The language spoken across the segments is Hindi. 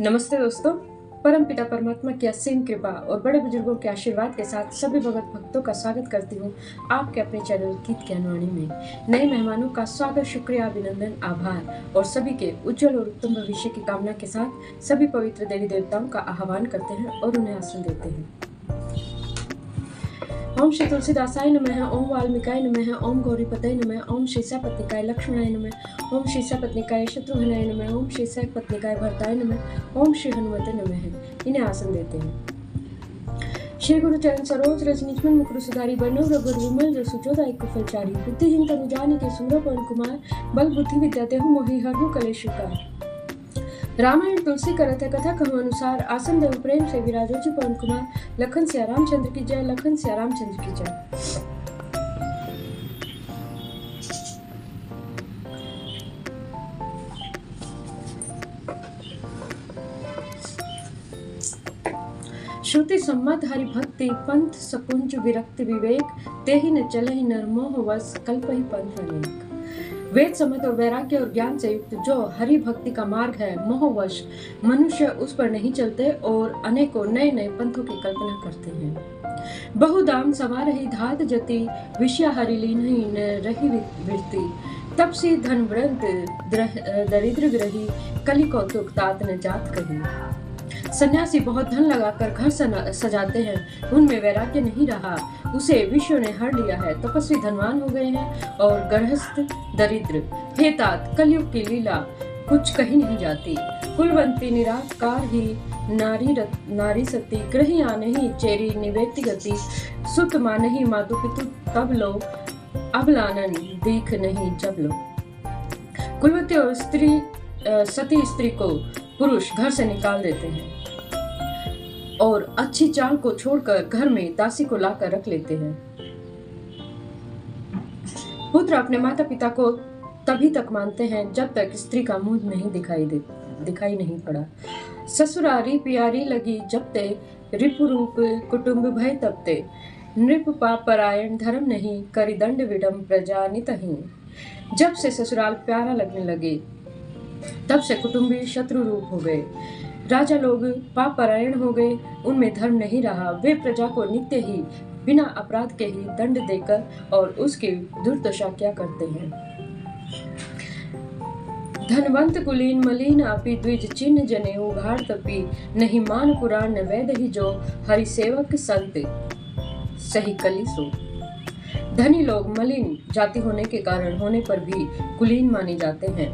नमस्ते दोस्तों। परमपिता परमात्मा की असीम कृपा और बड़े बुजुर्गों के आशीर्वाद के साथ सभी भगत भक्तों का स्वागत करती हूँ आपके अपने चैनल गीत ज्ञान वाणी में। नए मेहमानों का स्वागत, शुक्रिया, अभिनंदन, आभार और सभी के उज्जवल और उत्तम भविष्य की कामना के साथ सभी पवित्र देवी देवताओं का आह्वान करते हैं और उन्हें आसन देते हैं। ओम श्री तुलसीदासाय नमः, ओम वाल्मीकाय नमः, ओम गौरीपतये नमः, ओम श्री सपत्निकाय लक्ष्मणाय नमः, ओम श्री सपत्निकाय शत्रुघ्नाय नमः, ओम श्री सपत्निकाय भरताय नमः, ओम श्री हनुमते नमः। इन्हें आसन देते हैं। श्री गुरु चरण सरोज रज निजमन मुकुर सुधारी, बनो रघुर विमल जसु जोदायक कुफलचारी, बुद्धिहीन तनु जानिके सुमिरौ पवन कुमार, बल बुद्धि विद्या देहु मोहि हरहु कलेश विकार। रामायण तुलसी करत है कथा कहूँ अनुसार, आसन देव प्रेम से विराजो जी पवन कुमार। लखन सिया रामचंद्र की जय, लखन सिया रामचंद्र की जय। श्रुति सम्मत हरि भक्ति, पंथ सकुंज विरक्ति विवेक, तेहि न चलहि नर मोह वश, कल्पहि पंथ अनेक। वेद सम्मत और वैराग्य और ज्ञान से युक्त जो हरि भक्ति का मार्ग है, मोहवश मनुष्य उस पर नहीं चलते और अनेकों नए नए पंथों की कल्पना करते हैं। बहुदाम सवारहि धात जति, विषय हरि लीन्हि न रहि विरति, तपसी धन व्रत दरिद्र ग्रही, कलि कौतुक तात न जात कही। सन्यासी बहुत धन लगाकर घर सजाते हैं, उनमें वैराग्य नहीं रहा, उसे विश्व ने हर लिया है। तपस्वी धनवान हो गए हैं और गृहस्थ दरिद्र। हे तात, कलयुग की लीला कुछ कही नहीं जाती। कुलवंती निराकार ही नारी सती, गृही आनहि चेरी निवेति गति, सुत मानहि मातु पितु तब लो, अब लानन दीख नहीं जब लो। कुलवती और सती स्त्री को पुरुष घर से निकाल देते हैं और अच्छी चाल को छोड़कर घर में दासी को लाकर रख लेते हैं। पुत्र अपने माता पिता को तभी तक मानते हैं जब तक स्त्री का मुंह नहीं दिखाई नहीं पड़ा। ससुरारी प्यारी लगी जब ते, रिपु रूप कुटुंब भय तबते, नृप पाप परायण धर्म नहीं, करि दंड विडम प्रजा नितहि। जब से ससुराल प्यारा लगने लगे तब से कुटुंबी शत्रु रूप हो गए। राजा लोग पाप परायण हो गए, उनमें धर्म नहीं रहा। वे प्रजा को नित्य ही बिना अपराध के ही दंड देकर और उसकी दुर्दशा क्या करते हैं। धनवंत कुलीन मलिन आपी, द्विज चिन्ह जने उघाड़ तपी, नहीं मान पुराण न वेद ही जो, हरि सेवक संत सही कली सो। धनी लोग मलिन जाति होने के कारण होने पर भी कुलीन माने जाते हैं।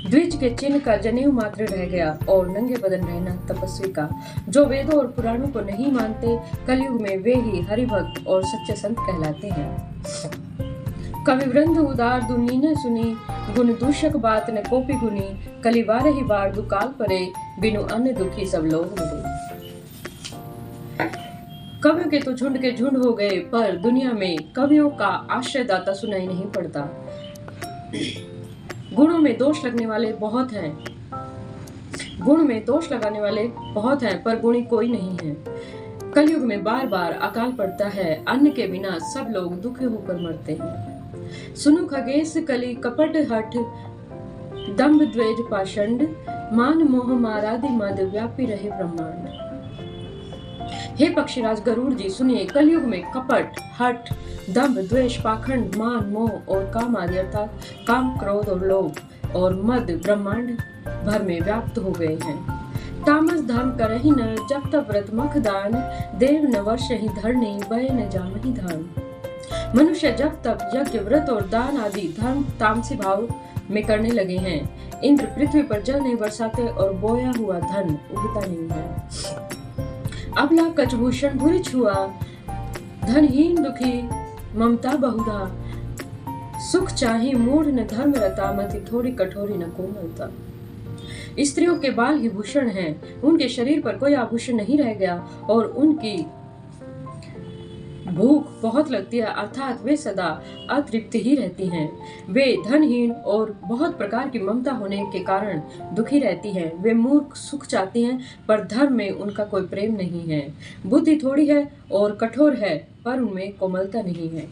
द्विज के चिन्ह का जनेऊ मात्र रह गया और नंगे बदन रहना तपस्वी का। जो वेदों और पुराणों को नहीं मानते, कलयुग में वे ही हरिभक्त और सच्चे संत कहलाते हैं। कवि वृंद उदार दुनी न सुनी, गुण दूषक बात न कोपी गुनी, कलिवार ही बार दुकाल परे, बिनु अन्न दुखी सब लोग मरे। कवियों के तो झुंड के झुंड हो गए, पर दुनिया में कवियों का आश्रयदाता सुनाई नहीं पड़ता। गुणों में दोष लगाने वाले बहुत हैं, पर गुणी कोई नहीं है। कलयुग में बार बार अकाल पड़ता है, अन्न के बिना सब लोग दुखी होकर मरते हैं। सुनो खगेश कली कपट हठ, दंभ द्वेष पाषंड, मान मोह मारादि मद, व्यापी रहे ब्रह्मांड। हे पक्षीराज गरुड़ जी, सुनिए, कलयुग में कपट, हठ, दंभ, द्वेष, पाखंड, मान, मोह और काम आदि अर्थात काम, क्रोध और लोभ और मद ब्रह्मांड भर में व्याप्त हो गए हैं। तामस धर्म करहि न, जब तब व्रत मख दान, देव न वर्षहि धरणी, भय न जामहि धान। मनुष्य जब तब यज्ञ, व्रत और दान आदि धर्म तामसी भाव में करने लगे हैं। इंद्र पृथ्वी पर जल नहीं बरसाते और बोया हुआ धन उगता नहीं है। अबला कचभूषण भूरि छुआ, धनहीन दुखी ममता बहुधा, सुख चाही मूढ़ न धर्म रता, मति थोड़ी कठोरी न कोमलता। स्त्रियों के बाल ही भूषण हैं, उनके शरीर पर कोई आभूषण नहीं रह गया और उनकी भूख बहुत लगती है, अर्थात वे सदा अतृप्त ही रहती हैं। वे धनहीन और बहुत प्रकार की ममता होने के कारण दुखी रहती हैं। वे मूर्ख सुख चाहती हैं, पर धर्म में उनका कोई प्रेम नहीं है। बुद्धि थोड़ी है और कठोर है, पर उनमें कोमलता नहीं है।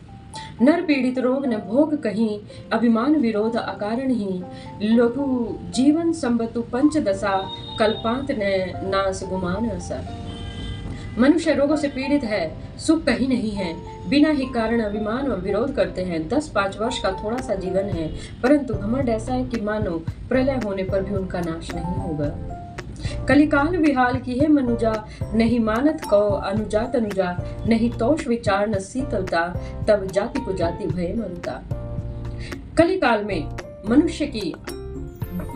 नर पीड़ित रोग न भोग कहीं, अभिमान विरोध अकारण ही, लघु जीवन संबतु पंचदशा, कल्पांत न नास गुमान असा। मनुष्य रोगों से पीड़ित है, सुख कहीं नहीं है, बिना ही कारण अभिमान और विरोध करते हैं। 10-5 वर्ष का थोड़ा सा जीवन है, परंतु घमंड ऐसा है कि मानो प्रलय होने पर भी उनका नाश नहीं होगा। कलिकाल विहाल की है मनुजा, नहीं मानत को अनुजा तनुजा, नहीं तोष विचार न शीतलता, तब जाति को जाति भय मरता। कलिकाल में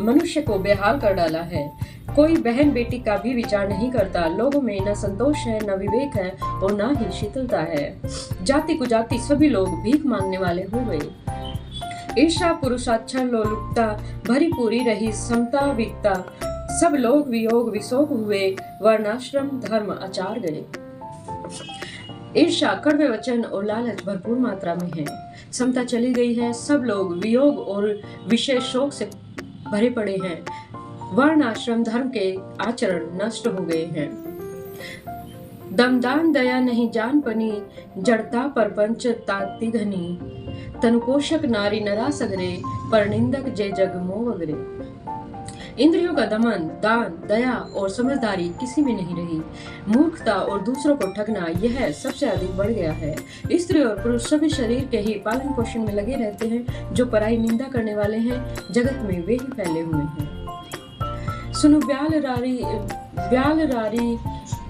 मनुष्य को बेहाल कर डाला है। कोई बहन बेटी का भी विचार नहीं करता। लोगों में न संतोष है, न विवेक है और न ही शीतलता है। जाति कुजाति सभी लोग भीख मांगने वाले हो गए। ईर्षा पुरुषाच्छर लोलुपता भरी पूरी रही, समता विकता सब लोग वियोग विशोक हुए, वर्णाश्रम धर्म आचार गए। ईर्षा, कड़वे वचन और लालच भरपूर मात्रा में है। समता चली गई है, सब लोग वियोग और विशेष शोक से भरे पड़े हैं। वर्ण आश्रम धर्म के आचरण नष्ट हो गए हैं। दमदान दया नहीं जान पनी, जड़ता परपंच ताती घनी, तनुपोषक नारी नरा सगरे, पर निंदक जे जग मोह वगरे। इंद्रियों का दमन, दान, दया और समझदारी किसी में नहीं रही। मूर्खता और दूसरों को ठगना यह सबसे अधिक बढ़ गया है। स्त्री और पुरुष सभी शरीर के ही पालन पोषण में लगे रहते हैं। जो पराई निंदा करने वाले हैं, जगत में वे ही फैले हुए हैं। सुनु ब्याल रारी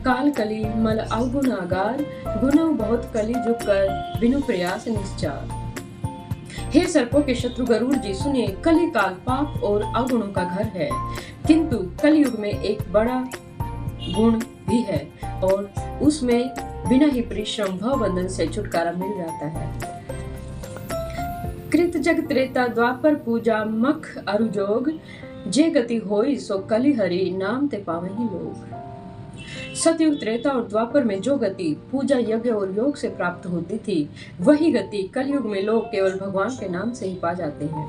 काल कली मल अवगुण आगार, गुण बहुत कली जुग कर बिनु प्रयास निश्चार। हे सर्पों के शत्रु गरुड़ जी, सुनिए, कली काल पाप और अवगुणों का घर है, किंतु कलयुग में एक बड़ा गुण भी है और उसमें बिना ही परिश्रम भव बंधन से छुटकारा मिल जाता है। कृत जग त्रेता द्वापर पूजा मख अरुजोग, जे गति होई सो कली हरि नाम ते पावहि लोग। सतयुग त्रेता और द्वापर में जो गति पूजा यज्ञ और योग से प्राप्त होती थी, वही गति कलयुग में लोग केवल भगवान के नाम से ही पा जाते हैं।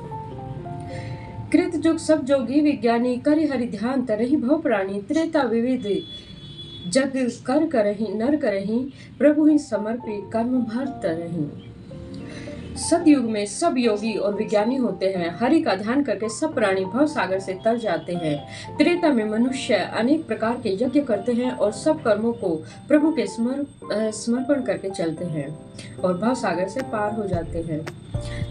कृत युग सब जोगी विज्ञानी, करि हरि ध्यान तरहि भव प्राणी, त्रेता विविध जग कर करहि नर करहि, प्रभु ही समर्पी कर्म भर तरहि। सतयुग में सब योगी और विज्ञानी होते हैं। हरि का ध्यान करके सब प्राणी भव सागर से तर जाते हैं। त्रेता में मनुष्य अनेक प्रकार के यज्ञ करते हैं और सब कर्मों को प्रभु के समर्पण करके चलते हैं और भव सागर से पार हो जाते हैं।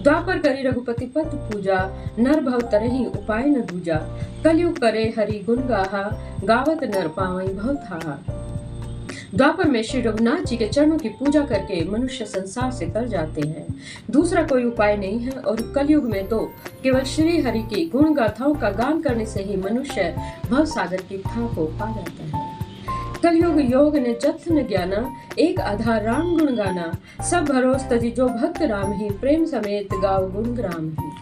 द्वापर करी रघुपति पद पूजा, नर भव तरहि उपाय न दूजा, कलयुग करे हरि गुण गाहा, गावत नर पावई भव थाहा। द्वापर में श्री रघुनाथ जी के चरणों की पूजा करके मनुष्य संसार से तर जाते हैं। दूसरा कोई उपाय नहीं है और कलयुग में तो केवल श्री हरि की गुण गाथाओं का गान करने से ही मनुष्य भव सागर की था को पा जाता है। कलयुग योग ने जथ न ज्ञाना, एक आधार राम गुण गाना, सब भरोस तजी जो भक्त राम ही, प्रेम समेत गाओ गुण ग्राम ही।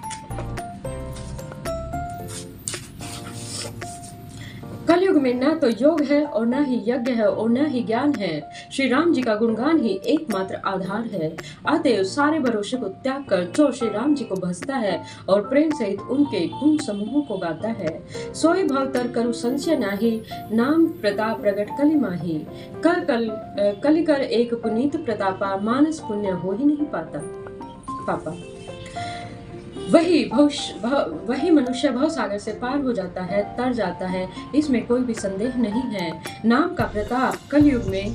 कलयुग में न तो योग है और न ही यज्ञ है और न ही ज्ञान है। श्री राम जी का गुणगान ही एकमात्र आधार है। अतएव सारे भरोसे को त्याग कर जो श्री राम जी को भजता है और प्रेम सहित उनके गुण समूहों को गाता है, सोई भाव तर करु संशय नाही, नाम प्रताप प्रगट कलि माही। कलि कर एक पुनीत प्रतापा, मानस पुण्य हो ही नहीं पापा। वही मनुष्य भव सागर से पार हो जाता है, तर जाता है, इसमें कोई भी संदेह नहीं है। नाम का प्रताप कलयुग में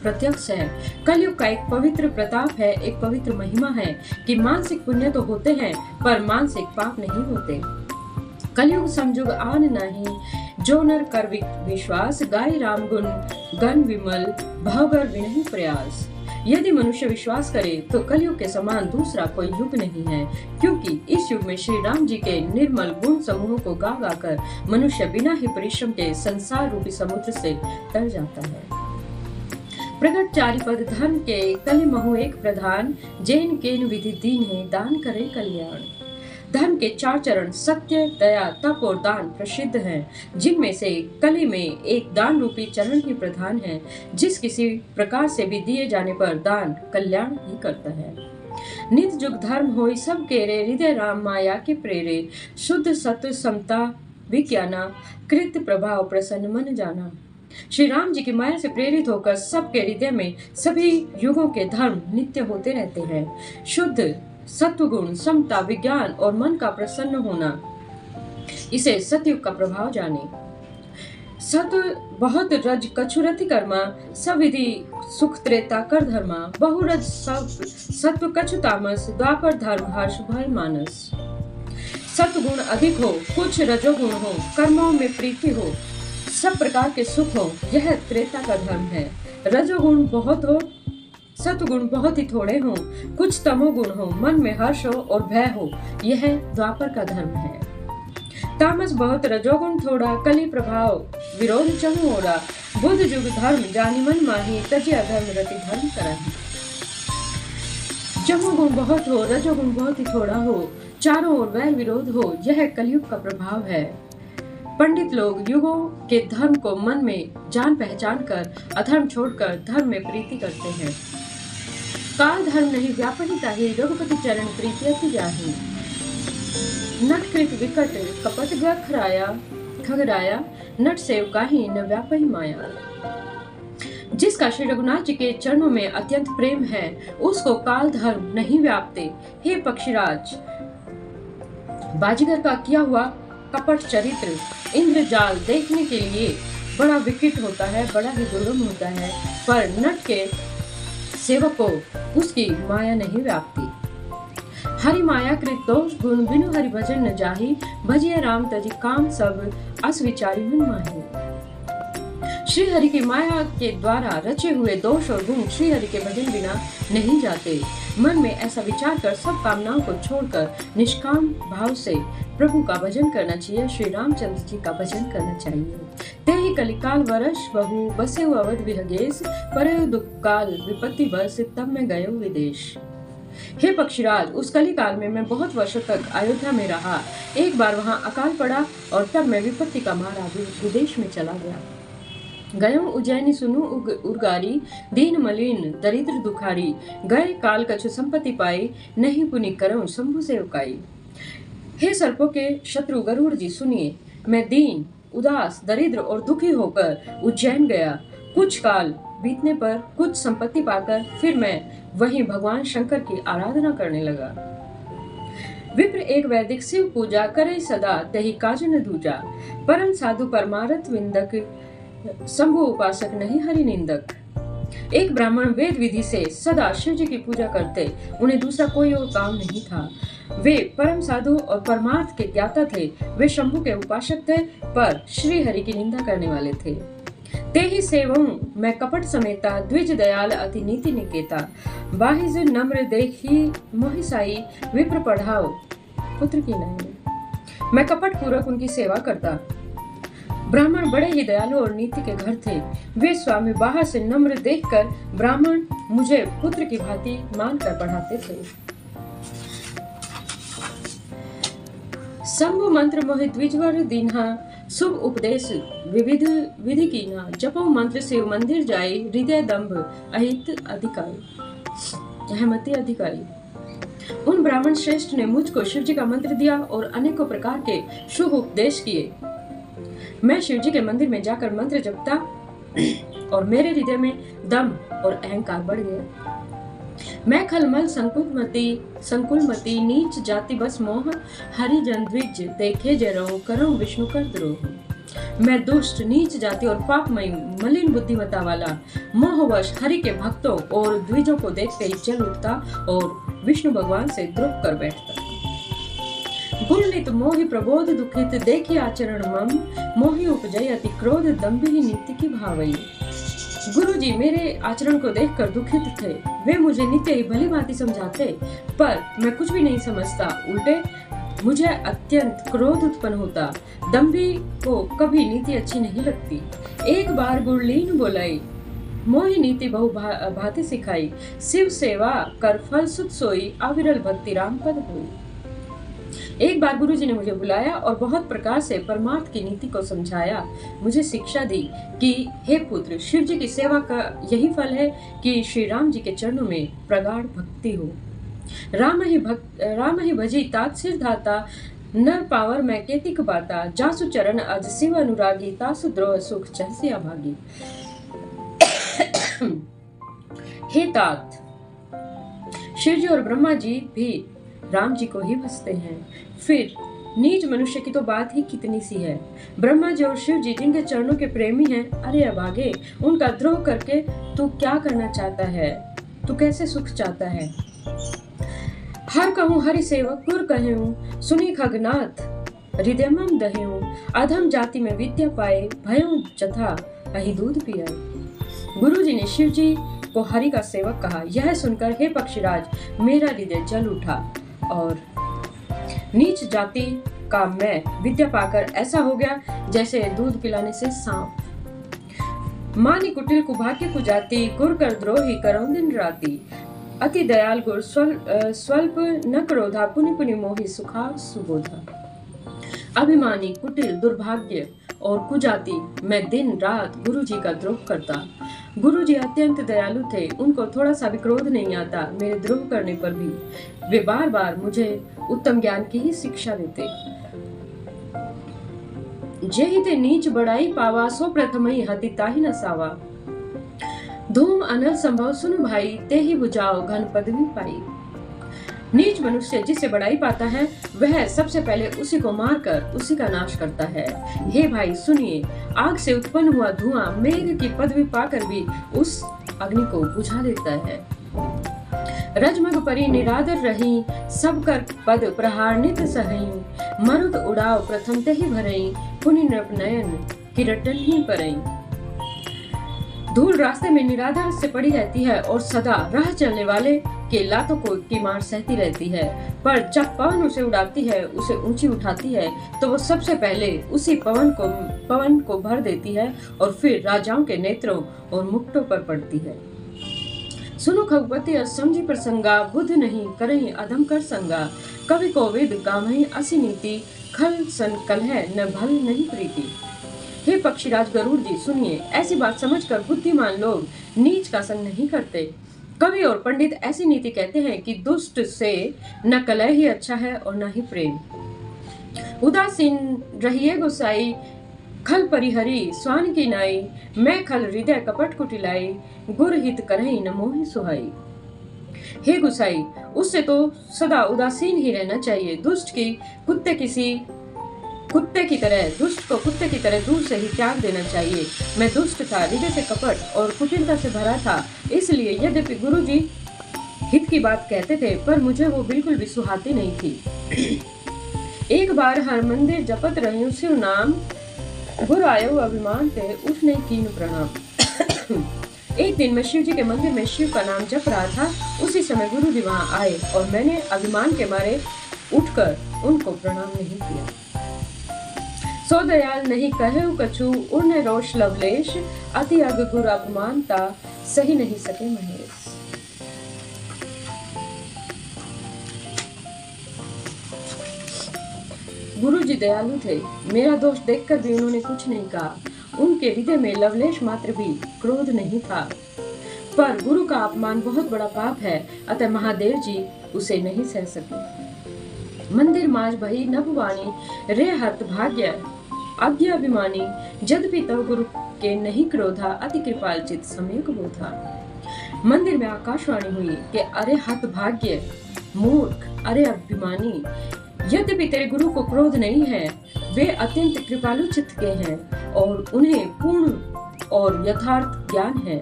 प्रत्यक्ष है। कलयुग का एक पवित्र प्रताप है, एक पवित्र महिमा है कि मानसिक पुण्य तो होते हैं पर मानसिक पाप नहीं होते। कलयुग संजुग आन नहीं, जो नर कर विश्वास, गाय राम गुण गण विमल, भवगर विनहि प्रयास। यदि मनुष्य विश्वास करे तो कलयुग के समान दूसरा कोई युग नहीं है, क्योंकि इस युग में श्री राम जी के निर्मल गुण समूहों को गा गा कर मनुष्य बिना ही परिश्रम के संसार रूपी समुद्र से तर जाता है। प्रगट चारि पद धर्म के कलि महु एक प्रधान, जैन केन विधि दीन है, दान करे कल्याण। धर्म के 4 चरण सत्य, दया, तप और दान प्रसिद्ध हैं, जिनमें से कली में एक दान रूपी चरण ही प्रधान है। जिस किसी प्रकार से भी दिए जाने पर दान कल्याण ही करता है। नित जुग धर्म होई सब केरे, हृदय राम माया के प्रेरे, शुद्ध सत्य समता विज्ञाना, कृत प्रभाव प्रसन्न मन जाना। श्री राम जी की माया से प्रेरित होकर सबके हृदय में सभी युगों के धर्म नित्य होते रहते हैं। शुद्ध सत्वगुण, समता, विज्ञान और मन का प्रसन्न होना, इसे सतयुग का प्रभाव जाने। सत्व बहुत रज कछुरति कर्मा, सविधि सुख त्रेता कर धर्मा, बहुरज सत्व कछु तामस, द्वापर धर्म हर्ष भय मानस। सत्वगुण अधिक हो, कुछ रजोगुण हो, कर्मों में प्रीति हो, सब प्रकार के सुख हो, यह त्रेता का धर्म है। रजोगुण बहुत हो, सत्वगुण बहुत ही थोड़े हो, कुछ तमोगुण हो, मन में हर्ष हो और भय हो, यह द्वापर का धर्म है। तामस बहुत, रजोगुण थोड़ा, कली प्रभाव विरोध चहु ओरा, बुद्ध जुग धर्म जानी मन माही, तजी अधर्म रति धर्म कराही। तमोगुण बहुत हो, रजोगुण बहुत ही थोड़ा हो, चारों ओर वैर विरोध हो, यह कलयुग का प्रभाव है। पंडित लोग युगों के धर्म को मन में जान पहचान कर अधर्म छोड़कर धर्म में प्रीति करते हैं। काल धर्म नहीं व्यापही ताहि, रघुपति चरण प्रीति अति जाहि। नटकृत विकट कपट खगराया, नट सेव काही न व्यापही माया। जिसका श्री रघुनाथ जी के चरणों में अत्यंत प्रेम है, उसको काल धर्म नहीं व्यापते। हे पक्षीराज, बाजीगर का किया हुआ कपट चरित्र इंद्रजाल देखने के लिए बड़ा विकट होता है, बड़ा ही दुर्गम होता है, पर नट के सेवक को उसकी माया नहीं व्यापती। हरि माया कृत दोष गुण, बिनु हरि भजन न जाहि, भजिए राम तजी काम सब, अस विचारी मन माहि। श्री हरि की माया के द्वारा रचे हुए दोष और गुण श्री हरि के भजन बिना नहीं जाते। मन में ऐसा विचार कर सब कामनाओं को छोड़कर निष्काम भाव से प्रभु का भजन करना चाहिए, श्री रामचंद्र जी का भजन करना चाहिए। ते ही कलिकाल वर्ष बहु, बसे अवध विहगेश, परे दुख काल विपत्ति बस, तब मैं गयो विदेश। हे पक्षीराज, उस कली काल में मैं बहुत वर्षों तक अयोध्या में रहा। एक बार वहाँ अकाल पड़ा और तब मैं विपत्ति का मारा विदेश में चला गया। गयो उज्जैनी सुनु उर्गारी, दीन मलिन दरिद्र दुखारी, गए काल कछु संपत्ति पाई, नहीं पुनि करऊं शंभु सेवकाई। हे सर्पों के शत्रु गरुड़ जी सुनिए, मैं दीन, उदास, दरिद्र और दुखी होकर उज्जैन गया। कुछ काल बीतने पर कुछ संपत्ति पाकर फिर मैं वहीं भगवान शंकर की आराधना करने लगा। विप्र एक वैदिक शिव पूजा करे सदा, तही काज न दूजा, परम साधु परमारथ विंदक, शंभु उपासक नहीं हरि निंदक। एक ब्राह्मण वेद विधि से सदा शिव जी की पूजा करते, उन्हें दूसरा कोई और काम नहीं था। वे परम साधु और परमार्थ के ज्ञाता थे। वे शंभु के उपासक थे, पर श्री हरि की निंदा करने वाले थे। ते ही सेवऊं मैं कपट समेता, द्विज दयाल अति नीति निकेता, बाहिज नम्र देखी मोहि साई, विप्र पढ़ाओ पुत्र की नहीं। मैं कपट पूर्वक उनकी सेवा करता। ब्राह्मण बड़े ही दयालु और नीति के घर थे। वे स्वामी बाहर से नम्र देखकर ब्राह्मण मुझे पुत्र की भांति मानकर पढ़ाते थे। शंभु मंत्र मोहि द्विजवर दीन्हा, शुभ उपदेश विविध विधि कीना, जपो मंत्र शिव मंदिर जाई, हृदय दंभ अहित अधिकारी, अहमति अधिकारी। उन ब्राह्मण श्रेष्ठ ने मुझको शिव जी का मंत्र दिया और अनेकों प्रकार के शुभ उपदेश किए। मैं शिव जी के मंदिर में जाकर मंत्र जपता और मेरे हृदय में दम और अहंकार बढ़ गया। मैं खलमल संकुलमती नीच जाति बस मोह, हरि जन द्विज देखे जरो, करो विष्णु कर द्रोह। मैं दुष्ट नीच जाति और पापमय मलिन बुद्धिमता वाला मोहवश हरि के भक्तों और द्विजों को देखते ही जल उठता और विष्णु भगवान से द्रोह कर बैठता। गुणनित मोहि प्रबोध दुखित, देखी आचरण मम, मोहि उपजय अति क्रोध, दंभी नीति की भावई। गुरुजी मेरे आचरण को देखकर दुखित थे। वे मुझे नित्य ही भली भांति समझाते, पर मैं कुछ भी नहीं समझता। उल्टे मुझे अत्यंत क्रोध उत्पन्न होता। दंभी को कभी नीति अच्छी नहीं लगती। एक बार गुरलीन बोलाई, मोहि नीति बहु भांति सिखाई, शिव सेवा कर फल सुत सोई, अविरल भक्ति राम पद हुई। एक बार गुरुजी ने मुझे बुलाया और बहुत प्रकार से परमार्थ की नीति को समझाया। मुझे शिक्षा दी कि हे पुत्र, शिव जी की सेवा का यही फल है कि श्री राम जी के चरणों में प्रगाढ़ भक्ति हो। राम ही भजी तात सिर धाता, नर पावर मैं केतिक बाता, जासु चरण अज शिव अनुरागी, तासु द्रोह सुख चहसी अभागी। हे तात, शिव जी और ब्रह्मा जी भी राम जी को ही भजते हैं, फिर नीच मनुष्य की तो बात ही कितनी सी है। ब्रह्मा जी और शिव जी जिनके चरणों के प्रेमी हैं, अरे अभागे, उनका द्रोह करके तू क्या करना चाहता है? तू कैसे सुख चाहता है? हर कहूँ हरि सेवक गुर कहूँ, सुनी खगनाथ हृदयमम दहेऊं, अधम जाति में विद्या पाए, भयों जथा अहि दूध पियाए। गुरु जी ने शिव जी को हरि का सेवक कहा। यह सुनकर हे पक्षीराज, मेरा हृदय जल उठा और नीच जाति का मैं विद्या पाकर ऐसा हो गया जैसे दूध पिलाने से सांप। मानी कुटिल कुभाग्य कुजाति, गुर कर द्रोही करो दिन राती, अति दयाल गुर स्वल्प न क्रोधा, पुनि पुनि मोहि सुखा सुबोधा। अभिमानी कुटिल दुर्भाग्य और कुजाति मैं दिन रात गुरु जी का द्रोह करता। गुरु जी अत्यंत दयालु थे, उनको थोड़ा सा भी क्रोध नहीं आता। मेरे द्रोह करने पर भी वे बार बार मुझे उत्तम ज्ञान की ही शिक्षा देते। जेहि ते नीच बड़ाई पावा, सो प्रथमहि हति ताहि न सावा। धूम अनल संभव सुन भाई, ते ही बुझाओ घन पदवी पाई। नीच मनुष्य जिसे बड़ाई पाता है, वह सबसे पहले उसी को मारकर उसी का नाश करता है। हे भाई सुनिए, आग से उत्पन्न हुआ धुआं मेघ की पदवी पाकर भी उस अग्नि को बुझा देता है। रजमग परी निरादर रही, सब कर पद प्रहार नित सहई। मरुत उड़ाव प्रथम ते ही भरई, पुनि नृप नयन किरटन ही परई। धूल रास्ते में निरादर से पड़ी रहती है और सदा राह चलने वाले के लातों को की मार सहती रहती है, पर जब पवन उसे उड़ाती है, उसे ऊंची उठाती है, तो वो सबसे पहले उसी पवन को भर देती है और फिर राजाओं के नेत्रों और मुक्टों पर पड़ती है। सुनो खगपति और समझी प्रसंगा, बुद्ध नहीं करही अधम कर संगा। कवि कोविद गामहि असी नीति, खल सन कलह न भल नहीं प्रीति। हे पक्षीराज गरुड़ जी सुनिए, ऐसी बात समझकर बुद्धिमान लोग नीच का संग नहीं करते। कवि और पंडित ऐसी नीति कहते हैं कि दुष्ट से न कलह ही अच्छा है और न ही प्रेम। उदासीन रहिए गोसाई, खल परिहरी स्वान की नाई। मैं खल हृदय कपट कुटिलाई, गुर हित करहि न मोहि सुहाई। हे गुसाई, उससे तो सदा उदासीन ही रहना चाहिए। दुष्ट को कुत्ते की तरह दूर से ही त्याग देना चाहिए। मैं दुष्ट था, हृदय से कपट और कुटिलता से भरा था, इसलिए यद्यपि गुरु जी हित की बात कहते थे, पर मुझे वो बिल्कुल भी सुहाती नहीं थी। एक बार हर मंदिर जपत रही शिव नाम, गुरु आयो अभिमान ते उठने कीन प्रणाम। एक दिन मैं शिव जी के मंदिर में शिव का नाम जप रहा था, उसी समय गुरु जी वहाँ आए और मैंने अभिमान के मारे उठकर उनको प्रणाम नहीं किया। सो दयाल नहीं कहेउ कछु, उड़ने रोष लवलेश। अति अग गुरु अपमानता, सही नहीं सके महेश। गुरु जी दयालु थे, मेरा दोष देखकर भी उन्होंने कुछ नहीं कहा। उनके हृदय में लवलेश मात्र भी क्रोध नहीं था। पर गुरु का अपमान बहुत बड़ा पाप है, अतः महादेव जी उसे नहीं सह सके। मंदिर माज भई नभवाणी, रे हत भाग्य आज्ञा अभिमानी। यद्यपि तव गुरु के नहीं क्रोधा, अति कृपाल चित सम्यक बोधा। मंदिर में आकाशवाणी हुई कि अरे हत भाग्य मूर्ख, अरे अभिमानी, यद्यपि तेरे गुरु को क्रोध नहीं है, वे अत्यंत कृपालु चित्त के हैं और उन्हें पूर्ण और यथार्थ ज्ञान है।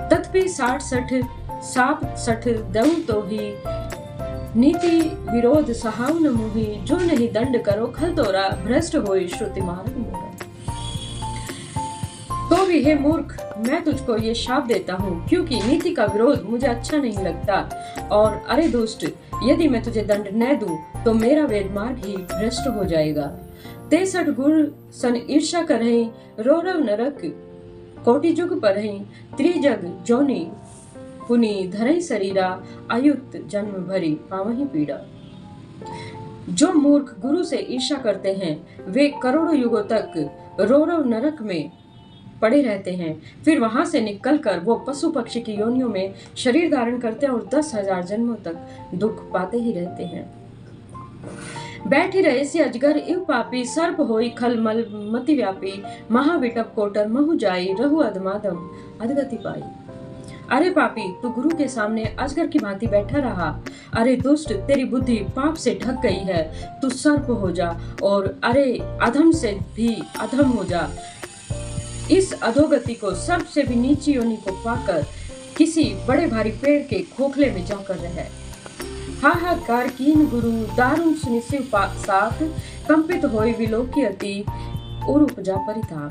तत्पि 60 दऊ तो ही, नीति विरोध सहाउ न मोहि। जो नहीं दंड करो खल तोरा, भ्रष्ट होई श्रुति मार्ग मोरा। तो भी हे मूर्ख, मैं तुझको ये शाप देता हूँ, क्योंकि नीति का विरोध मुझे अच्छा नहीं लगता। और अरे दुष्ट, यदि मैं तुझे दंड न दूं, तो मेरा वेद मार्ग ही भ्रष्ट हो जाएगा। 63 गुण सन ईर्षा करहि, रौरव नरक कोटि जुग परहि। त्रिजग जोनि पुनि धरहि शरीरा, अयुत जन्म भरी पावहि पीड़ा। जो मूर्ख गुरु से ईर्षा करते हैं, वे करोड़ों युगों तक रौरव नरक में पड़े रहते हैं। फिर वहां से निकलकर वो पशु पक्षी की योनियों में शरीर धारण करते हैं और 10,000 जन्मों तक दुख पाते ही रहते हैं। बैठी रहे से अजगर इव पापी सर्प होई खलमल मति व्यापी महाविटप कोटर महु जाई रहु अधमादम अधगति पाई। अरे पापी, तू गुरु के सामने अजगर की भांति बैठा रहा। अरे दुष्ट, तेरी बुद्धि पाप से ढक गई है, तू सर्प हो जा। और अरे अधम से भी अधम हो जा। इस अधोगति को सबसे भी नीची योनि को पाकर किसी बड़े भारी पेड़ के खोखले में जाकर रहे। हाहाकार कीन गुरु दारुण सुनि शिव साथ कंपित होई विलोकी अति और उपजा परिताप।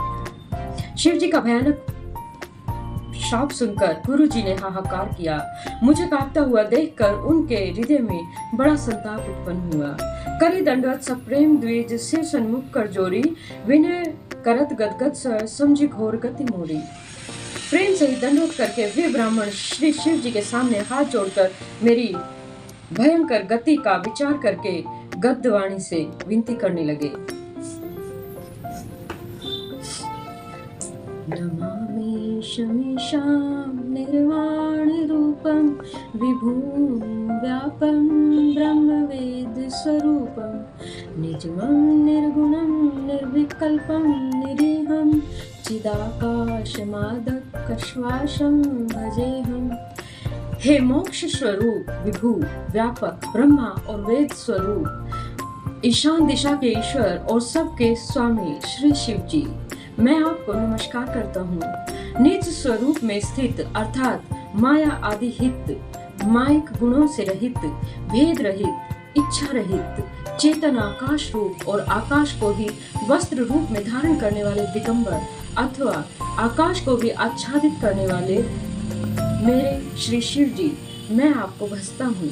शिव जी का भयानक शाप सुनकर गुरुजी ने हाहाकार किया। मुझे कांपता हुआ देखकर उनके हृदय में बड़ा संताप उत्पन्न हुआ। करी दंडवत सब प्रेम द्विज सिर सन्मुख कर जोरी विनय करत गदगद सर समझी घोर गति मोरी। प्रेम से ही दंडवत करके वे ब्राह्मण श्री शिव जी के सामने हाथ जोड़कर मेरी भयंकर गति का विचार करके गद्यवाणी से विनती करने लगे। नमामि शमीशां निर्वाण रूपं विभूं व्यापं ब्रह्मवेद स्वरूपं निजमं निर्गुणं निर्विकल्पं निरीहं चिदाकाशमादकश्वासं भजेहम्। हे मोक्ष स्वरूप विभू व्यापक ब्रह्मा और वेद स्वरूप ईशान दिशा के ईश्वर और सबके स्वामी श्री शिव जी, मैं आपको नमस्कार करता हूँ। निज स्वरूप में स्थित अर्थात माया आदि हित माइक गुणों से रहित भेद रहित इच्छा रहित चेतन आकाश रूप और आकाश को ही वस्त्र रूप में धारण करने वाले दिगंबर अथवा आकाश को भी आच्छादित करने वाले मेरे श्री शिव जी, मैं आपको भजता हूँ।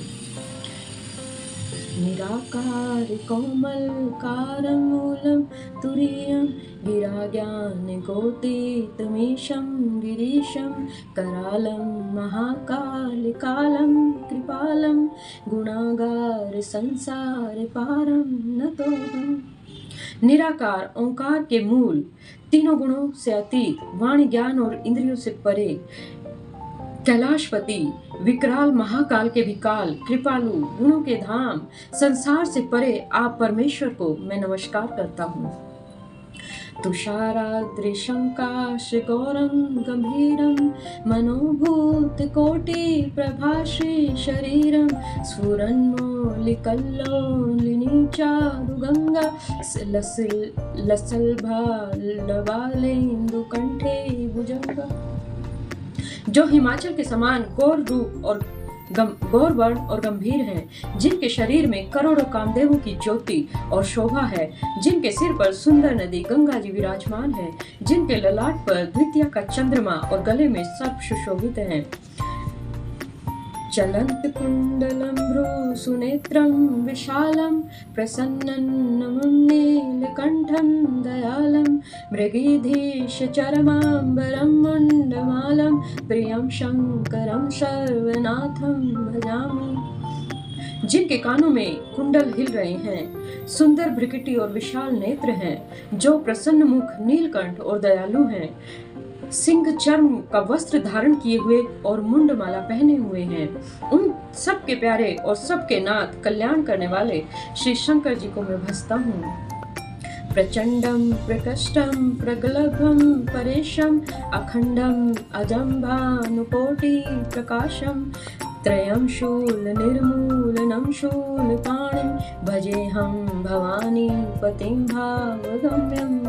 निराकार कोमल कारं मूलं तुरीयं गिराज्ञान गोतीतमीशं गिरीशं करालं महाकाल कालं कृपालं गुणागार संसार पारं नतोऽहम्। निराकार ओंकार के मूल, तीनों गुणों से अतीत, वाणी ज्ञान और इंद्रियों से परे, कैलाशपति, विकराल महाकाल के भी काल, कृपालु, गुणों के धाम, संसार से परे आप परमेश्वर को मैं नमस्कार करता हूँ। तुषारादृशं काश गौरं गंभीरं मनोभूत कोटि प्रभाश्री शरीरं स्फुरन्मौलिकल्लोलिनी चारुगंगा लसल्भालवालेन्दु कंठे भुजंगा। जो हिमाचल के समान गौर रूप और गौर वर्ण और गंभीर हैं, जिनके शरीर में करोड़ों कामदेवों की ज्योति और शोभा है, जिनके सिर पर सुंदर नदी गंगा जी विराजमान है, जिनके ललाट पर द्वितीय का चंद्रमा और गले में सर्प सुशोभित हैं। चलंत कुंडलं भ्रू सुनेत्रं विशालं प्रसन्नं नमं नीलकंठं दयालं मृगीधीश चरमांबरं मुंडमालं प्रियं शंकरं सर्वनाथं भजामि। जिनके कानों में कुंडल हिल रहे हैं, सुंदर भ्रिकुटी और विशाल नेत्र हैं, जो प्रसन्न मुख नीलकंठ और दयालु हैं, सिंह चर्म का वस्त्र धारण किए हुए और मुंडमाला पहने हुए हैं, उन सबके प्यारे और सबके नाथ कल्याण करने वाले श्री शंकर जी को मैं भजता हूँ। प्रचंडम प्रकष्टम प्रगल्भम परेशम अखंडम अजम भानुकोटि प्रकाशम त्रयं शूल निर्मूलनं शूलपाणिं भजेहं भवानी पतिं भावगम्यम्।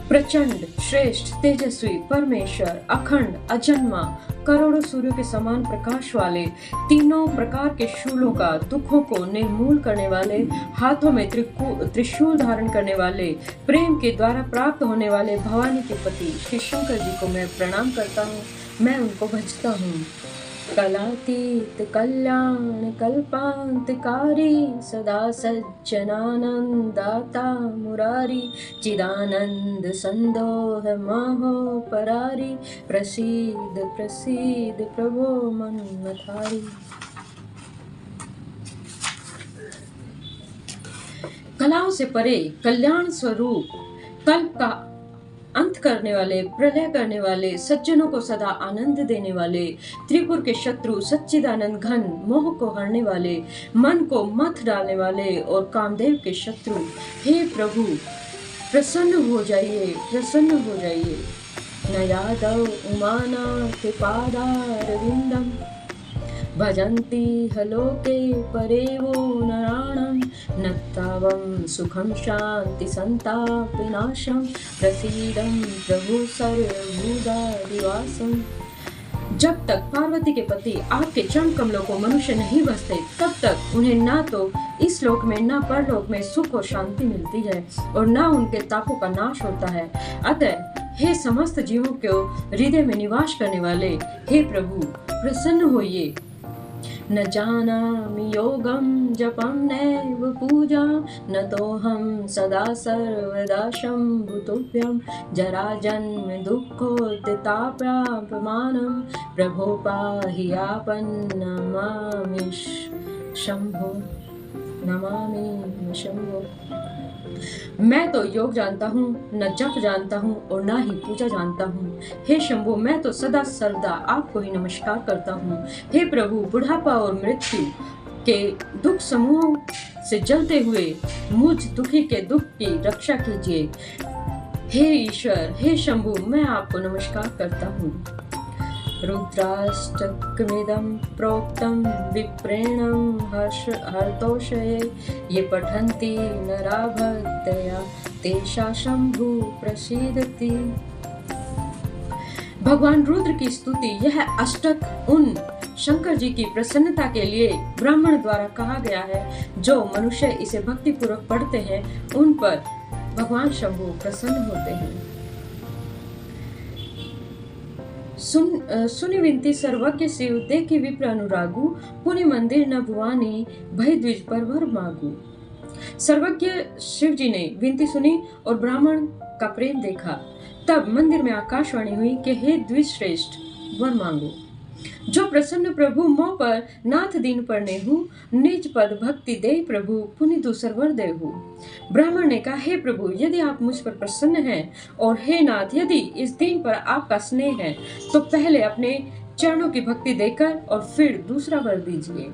प्रचंड, श्रेष्ठ, तेजस्वी, परमेश्वर, अखंड, अजन्मा, करोड़ों सूर्यों के समान प्रकाश वाले, तीनों प्रकार के शूलों का दुखों को निर्मूल करने वाले, हाथों में त्रिशूल धारण करने वाले, प्रेम के द्वारा प्राप्त होने वाले भवानी के पति श्री शंकर जी को मैं प्रणाम करता हूँ, मैं उनको भजता हूँ। कलातीत कल्याण कल्पांतकारी सदा सज्जनानंदाता मुरारी चिदानंद संदोह महो परारी प्रसीद प्रसीद प्रभो मन्मथारी। कलाओं से परे कल्याण स्वरूप कल्प का अंत करने वाले, प्रलय करने वाले, सज्जनों को सदा आनंद देने वाले, त्रिपुर के शत्रु, सच्चिदानंद घन, मोह को हरने वाले, मन को मथ डालने वाले और कामदेव के शत्रु, हे प्रभु प्रसन्न हो जाइए, प्रसन्न हो जाइए। न यादव उमाना कृपादारविंदम भजन्ति हलोके परेवो नराणं नत्तावं सुखं शांति संताप विनाशं प्रसीदं प्रभु सर्वभूतादिवासम्। जब तक पार्वती के पति आपके चरण कमलों को मनुष्य नहीं बसते, तब तक उन्हें ना तो इस लोक में ना परलोक में सुख और शांति मिलती है और ना उनके तापों का नाश होता है। अतः हे समस्त जीवों को हृदय में निवास करने वाले हे प्रभु प्रसन्न होइए। न जानामि योगं जपं नैव पूजा न तोहं सदा सर्वदा शम्भुतुभ्यं जराजन्म दुःखोत्तापापमानं प्रभो पाहि आपन् नमामि शंभो, नमामि शंभो। मैं तो योग जानता हूँ, न जप जानता हूँ और न ही पूजा जानता हूँ। हे शंभु, मैं तो सदा सर्वदा आपको ही नमस्कार करता हूँ। हे प्रभु, बुढ़ापा और मृत्यु के दुख समूहों से जलते हुए मुझ दुखी के दुख की रक्षा कीजिए। हे ईश्वर, हे शंभु, मैं आपको नमस्कार करता हूँ। रुद्राष्टकमिदं प्रोक्तं विप्रेणं हर्तोषये ये पठन्ति नरा भक्त्या तेषा शंभु प्रसीदति। भगवान रुद्र की स्तुति, यह अष्टक उन शंकर जी की प्रसन्नता के लिए ब्राह्मण द्वारा कहा गया है। जो मनुष्य इसे भक्ति पूर्वक पढ़ते हैं उन पर भगवान शंभु प्रसन्न होते हैं। सुनि विनती सर्वज्ञ शिव देखी विप्र अनुरागु पुनि मंदिर न भुवानी भय द्विज पर वर मांगू। सर्वज्ञ शिव जी ने विनती सुनी और ब्राह्मण का प्रेम देखा। तब मंदिर में आकाशवाणी हुई कि हे द्विज श्रेष्ठ वर मांगो। जो प्रसन्न प्रभु मोह पर नाथ दीन पर नेहु निज पद भक्ति दे प्रभु पुनि दूसर वर देहु। ब्राह्मण ने कहा, हे प्रभु, यदि आप मुझ पर प्रसन्न हैं और हे नाथ, यदि इस दीन पर आपका स्नेह है तो पहले अपने चरणों की भक्ति देकर और फिर दूसरा वर दीजिए।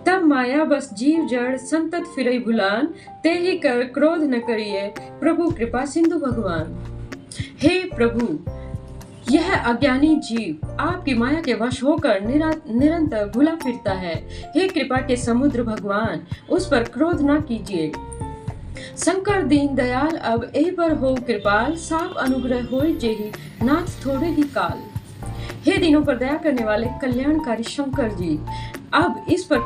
तब माया बस जीव जड़ संतत फिरई भुलान ते ही कर क्रोध न करिए प्रभु कृपा सिंधु भगवान। हे प्रभु, यह अज्ञानी जीव आपकी माया के वश होकर निरंतर भुला फिरता है। हे कृपा के समुद्र भगवान, उस पर क्रोध न कीजिए। शंकर दीन दयाल अब ए पर हो कृपाल साफ अनुग्रह होय जेहि नाथ थोड़े ही काल। हे दीनों पर दया करने वाले कल्याणकारी शंकर जी, अब इस पर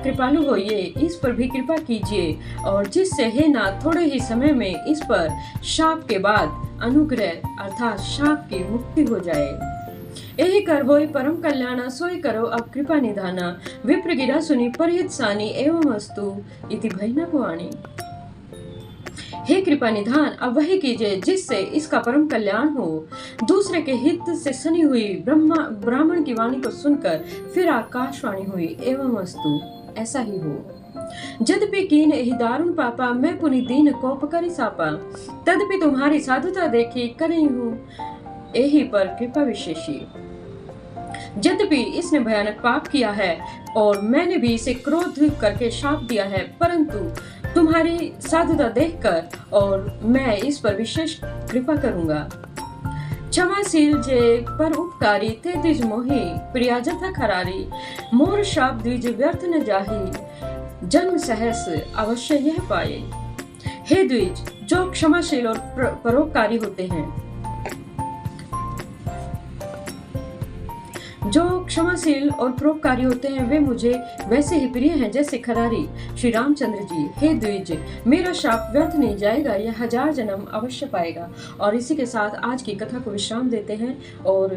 कृपालु होइए, इस पर भी कृपा कीजिए और जिससे हे नाथ थोड़े ही समय में इस पर शाप के बाद अनुग्रह अर्थात शाप की मुक्ति हो जाए। यही कर होय परम कल्याणा सोई करो अब कृपा निधाना विप्र गिरा सुनी परहित सानी एवं अस्तु इति भयना भवानी। हे कृपा निधान, अब वही कीजिए जिससे इसका परम कल्याण हो। दूसरे के हित से सनी हुई ब्राह्मण की वाणी को सुनकर फिर आकाशवाणी हुई एवं अस्तु, ऐसा ही हो। यद्यपि कीन एहि दारुण पापा मैं पुनि दीन कोप करि सापा। तदपि तुम्हारी साधुता देखी करई हूँ एहि पर कृपा विशेषी। यद्यपि इसने भयानक पाप किया है और मैंने भी इसे क्रोध करके शाप दिया है, परंतु तुम्हारी साधुता देखकर और मैं इस पर विशेष कृपा करूंगा। क्षमाशील जे पर उपकारी ते द्विज मोहि प्रिया जथा खरारी मोर शाप द्विज व्यर्थ न जाहि जन्म सहस अवश्य यह पाए। हे द्विज, जो क्षमाशील और परोपकारी होते हैं, जो क्षमाशील और परोपकारी होते हैं वे मुझे वैसे ही प्रिय हैं जैसे खरारी श्री रामचंद्र जी। हे द्विज, मेरा शाप व्यर्थ नहीं जाएगा, यह 1000 जन्म अवश्य पाएगा। और इसी के साथ आज की कथा को विश्राम देते हैं और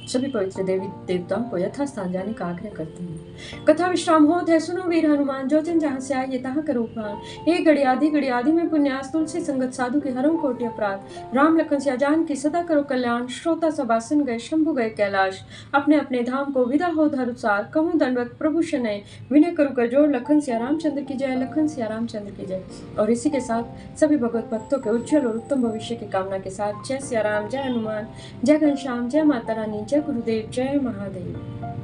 सभी पवित्र देवी देवताओं को यथास्थान जाने का आग्रह करते हैं। कथा विश्राम होत है, सुनो वीर हनुमान, जो जन जहाँ से आइए तहाँ करो उपमान। एक घड़ी आदि में पुण्यास, तुलसी संगत साधु के हरम कोटि अपराध। राम लखन सिया जान की सदा करो कल्याण। श्रोता सब आसन गए, शंभु गए कैलाश। अपने अपने धाम को विदा हो धरुसार, कहूँ दंडवत प्रभु शनय। विनय करू कर जोड़, लखन सिया रामचंद्र की जय, लखन सिया रामचंद्र की जय। और इसी के साथ सभी भगवत भक्तों के उज्जवल और उत्तम भविष्य की कामना के साथ जय सिया राम, जय हनुमान, जय घनश्याम, जय माता रानी, जय गुरुदेव, जय महादेव।